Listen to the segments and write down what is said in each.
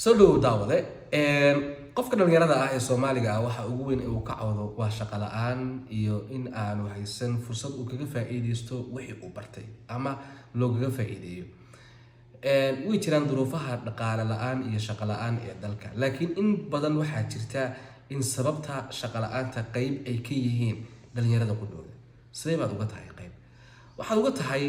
soo dhow daawade qofka dhalinyarada ah ee Soomaaliga ah waxa ugu weyn ee uu ka cawdo waa shaqo la'aan iyo in aanu haysan fursad uu kaga faa'iideysto wixii uu bartay ama loogaga faa'iideeyo. Way jiraan duruufaha dhaqaale la'aan iyo shaqo la'aan ee dalka, laakiin in badan waxaa jirta in sababta shaqo la'aanta qayb ay ka yihiin dhalinyarada ku dhow. Sidee baad uga tahay qayb? Waxaad uga tahay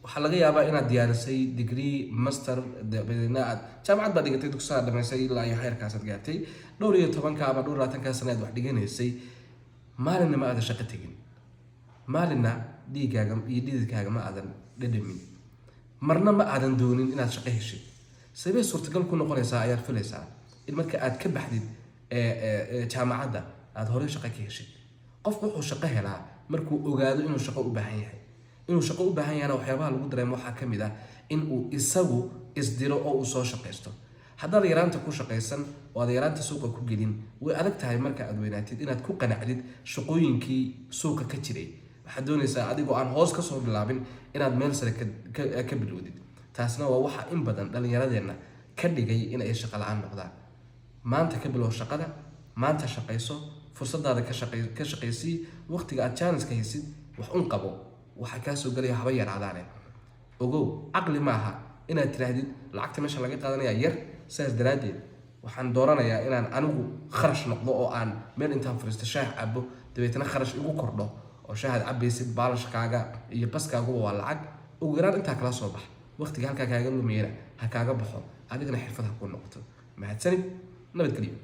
waxaa laga yaabaa inaad diyaarisay degree master dabeedna aad jaamacad baad dhigatay dugsiga dhamaysay ilaa iyo heerkaas aad gaartay dhowr iyo 10 ama dhowr 20 sano aad wax dhiganaysay maalinna ma aad shaqo tagin maalinna dhiigaaga iyo dhididkaaga ma aadan dhadhamin marna ma aadan doonin inaad shaqo heshid sababay suurtagal ku noqonaysaa ayaad filaysaa in marka aad ka baxdid jaamacadda aad hore shaqo ka heshid qofku wuxuu shaqo helaa markuu ogaado inuu shaqo u baahan yahay inuu shaqo u baahan yahay waxyaabaha lagu dareemo waxa kamid ah in uu isagu isdiro oo uu soo shaqeysto haddaad yaraanta ku shaqeysan oo aad yaraanta suuqa ku gelin way adag tahay marka aad weynaatid inaad ku qanacdid shaqooyinkii suuqa ka jiray waxaad doonaysaa adigoo aan hoos ka soo bilaabin inaad meel sare ka bilowdid taasna waa waxa in badan dhalinyaradeenna ka dhigay in ay shaqo la'aan noqdaan maanta ka bilow shaqada maanta shaqeyso fursadaada ka shaqeysii waqtiga aad chance ka haysid wax un qabo waxa ka soo galaya haba yaraadaan ogow aqli maaha inaad tiraahdid lacagta meesha laga qaadanaya yar saas daraadeed waxaan dooranayaa inaan anigu kharash noqdo oo aan meel intaan fariisto shaah cabo dabeetana kharash igu kordho oo shaahad cabaysid baalashkaaga iyo baskaagu waa lacag ugu yaraan intaa kala soo bax waqtiga halka kaaga lumeeyna ha kaaga baxo adigana xirfad ha ku noqoto mahadsanid nabadgelyo